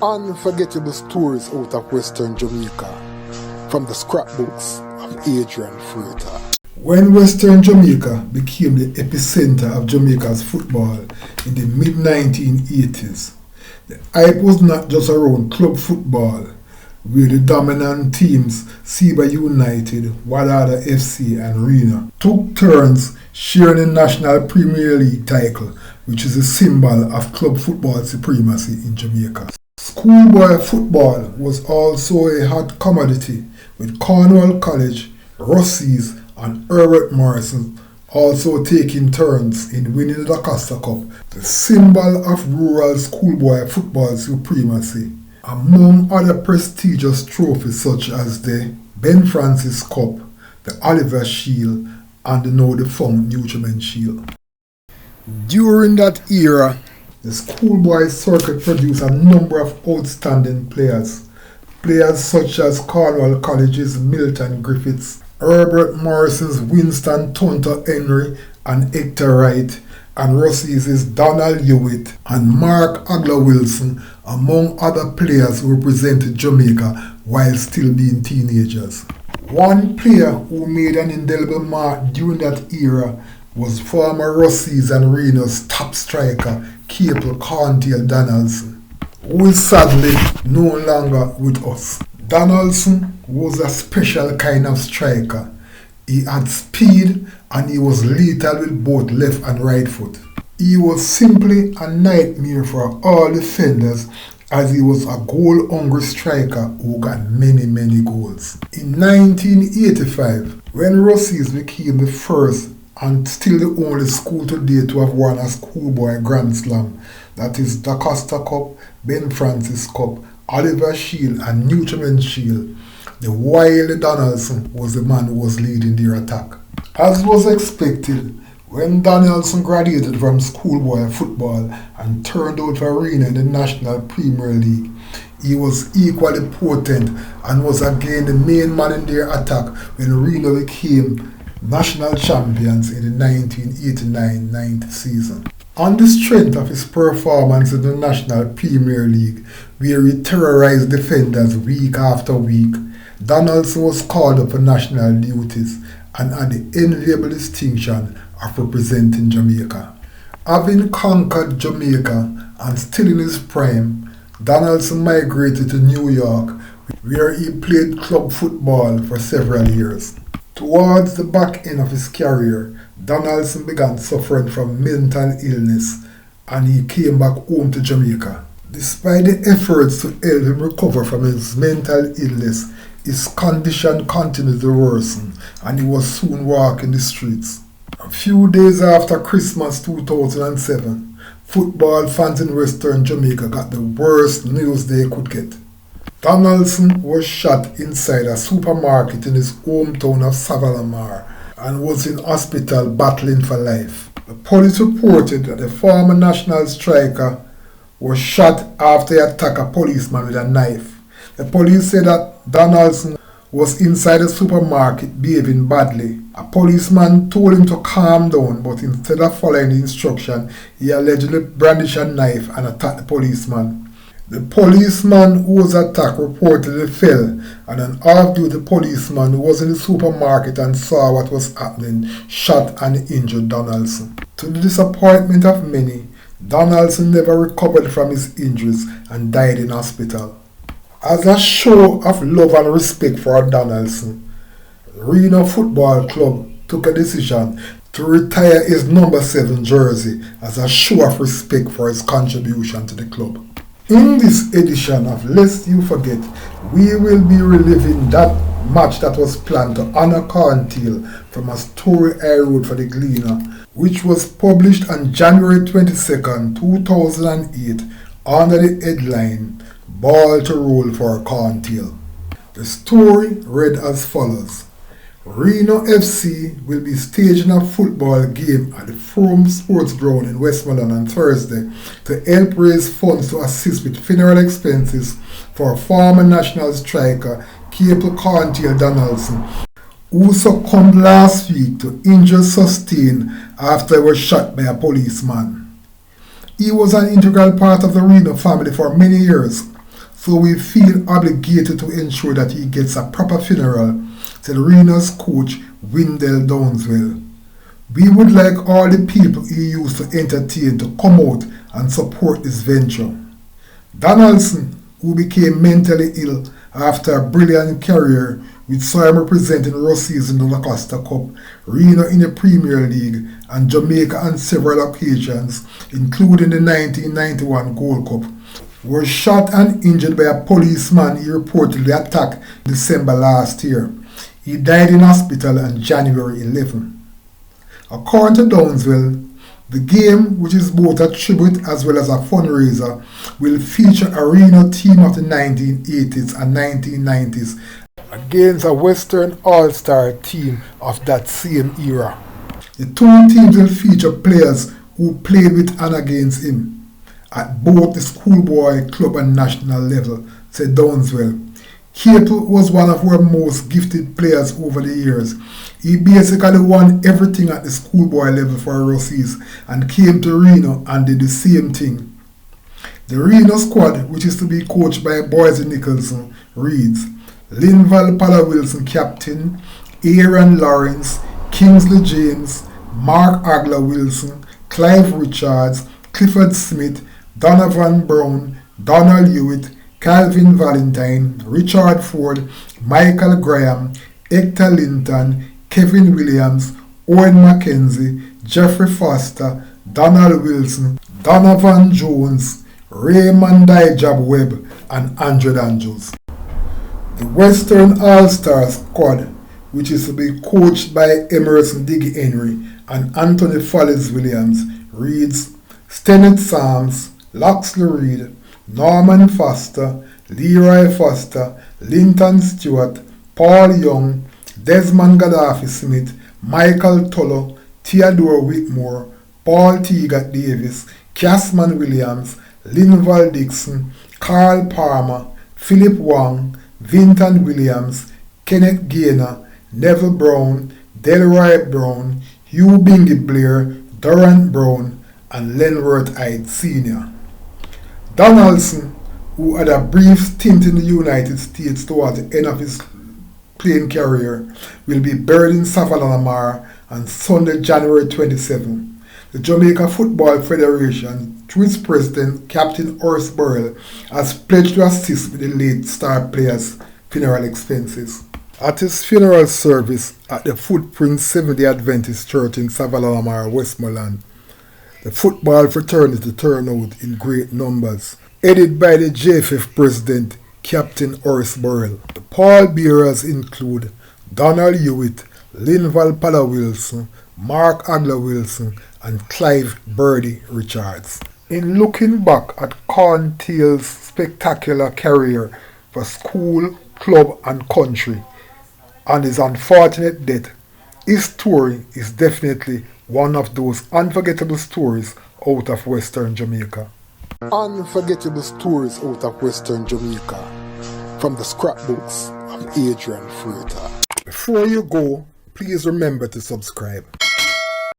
Unforgettable stories out of Western Jamaica from the scrapbooks of Adrian Freighter. When Western Jamaica became the epicentre of Jamaica's football in the mid-1980s, the hype was not just around club football, where the dominant teams Seba United, Wadadah FC and Reno took turns sharing the National Premier League title, which is a symbol of club football supremacy in Jamaica. Schoolboy football was also a hot commodity, with Cornwall College, Rusea and Herbert Morrison also taking turns in winning the Costa Cup, the symbol of rural schoolboy football supremacy, among other prestigious trophies such as the Ben Francis Cup, the Oliver Shield and the now defunct Newcomen Shield. During that era, the schoolboy circuit produced a number of outstanding players. Players such as Cornwall College's Milton Griffiths, Herbert Morrison's Winston Tonto Henry and Hector Wright, and Rusea's Donald Hewitt and Mark Agler Wilson, among other players who represented Jamaica while still being teenagers. One player who made an indelible mark during that era was former Rusea and Reno's top striker, Caple Corntail Donaldson, who is sadly no longer with us. Donaldson was a special kind of striker. He had speed and he was lethal with both left and right foot. He was simply a nightmare for all defenders, as he was a goal-hungry striker who got many goals. In 1985, when Rusea became the first and still the only school today to have won a schoolboy Grand Slam, that is the Costa Cup, Ben Francis Cup, Oliver Shield and Newcomen Shield, the wild Donaldson was the man who was leading their attack. As was expected, when Donaldson graduated from schoolboy football and turned out for Reno in the National Premier League, he was equally potent and was again the main man in their attack when Reno became national champions in the 1989-90 season. On the strength of his performance in the National Premier League, where he terrorized defenders week after week, Donaldson was called up for national duties and had the enviable distinction of representing Jamaica. Having conquered Jamaica and still in his prime, Donaldson migrated to New York, where he played club football for several years. Towards the back end of his career, Donaldson began suffering from mental illness and he came back home to Jamaica. Despite the efforts to help him recover from his mental illness, his condition continued to worsen and he was soon walking the streets. A few days after Christmas 2007, football fans in Western Jamaica got the worst news they could get. Donaldson was shot inside a supermarket in his hometown of Savalamar and was in hospital battling for life. The police reported that the former national striker was shot after he attacked a policeman with a knife. The police said that Donaldson was inside the supermarket behaving badly. A policeman told him to calm down, but instead of following the instruction, he allegedly brandished a knife and attacked the policeman. The policeman who was attacked reportedly fell, and an off-duty policeman who was in the supermarket and saw what was happening shot and injured Donaldson. To the disappointment of many, Donaldson never recovered from his injuries and died in hospital. As a show of love and respect for Donaldson, Reno Football Club took a decision to retire his number 7 jersey as a show of respect for his contribution to the club. In this edition of Lest You Forget, we will be reliving that match that was planned to honor Corntail from a story I wrote for the Gleaner, which was published on January 22nd, 2008 under the headline, Ball to Roll for Corntail. The story read as follows. Reno FC will be staging a football game at the Forum Sports Ground in Westmoreland on Thursday to help raise funds to assist with funeral expenses for former national striker Caple Corntail Donaldson, who succumbed last week to injuries sustained after he was shot by a policeman. He was an integral part of the Reno family for many years. so we feel obligated to ensure that he gets a proper funeral, said Reno's coach Windell Downswell. We would like all the people he used to entertain to come out and support this venture. Donaldson, who became mentally ill after a brilliant career with Sam representing Rusea's in the La Costa Cup, Reno in the Premier League, and Jamaica on several occasions, including the 1991 Gold Cup, was shot and injured by a policeman he reportedly attacked in December last year. He died in hospital on January 11. According to Downswell, the game, which is both a tribute as well as a fundraiser, will feature a Reno team of the 1980s and 1990s against a Western All-Star team of that same era. The two teams will feature players who played with and against him at both the schoolboy, club and national level, said Downswell. Caple was one of our most gifted players over the years. He basically won everything at the schoolboy level for Rusea's and came to Reno and did the same thing. The Reno squad, which is to be coached by Boise Nicholson, reads Linval Pala-Wilson captain, Aaron Lawrence, Kingsley James, Mark Agler-Wilson, Clive Richards, Clifford Smith, Donovan Brown, Donald Hewitt, Calvin Valentine, Richard Ford, Michael Graham, Hector Linton, Kevin Williams, Owen Mackenzie, Jeffrey Foster, Donald Wilson, Donovan Jones, Raymond Dijab Webb, and Andrew Andrews. The Western All-Star squad, which is to be coached by Emerson Diggy Henry and Anthony Follis Williams, reads Stennett Sams, Loxley Reed, Norman Foster, Leroy Foster, Linton Stewart, Paul Young, Desmond Gaddafi Smith, Michael Tullo, Theodore Whitmore, Paul Teagat Davis, Casman Williams, Linval Dixon, Carl Palmer, Philip Wong, Vinton Williams, Kenneth Gaynor, Neville Brown, Delroy Brown, Hugh Bingy Blair, Durant Brown, and Lenworth Hyde Sr. Donaldson, who had a brief stint in the United States towards the end of his playing career, will be buried in Savannah on Sunday, January 27. The Jamaica Football Federation, through its president, Captain Horace Burrell, has pledged to assist with the late star player's funeral expenses. At his funeral service at the Footprint Seventh-day Adventist Church in Savannah, Westmoreland, the football fraternity turned out in great numbers, headed by the JFF president, Captain Horace Burrell. The pallbearers include Donald Hewitt, Linval Pala-Wilson, Mark Agler-Wilson, and Clive Birdie Richards. In looking back at Corntail's spectacular career for school, club and country, and his unfortunate death, his story is definitely one of those unforgettable stories out of Western Jamaica. Unforgettable stories out of Western Jamaica from the scrapbooks of Adrian Fruita. Before you go, please remember to subscribe.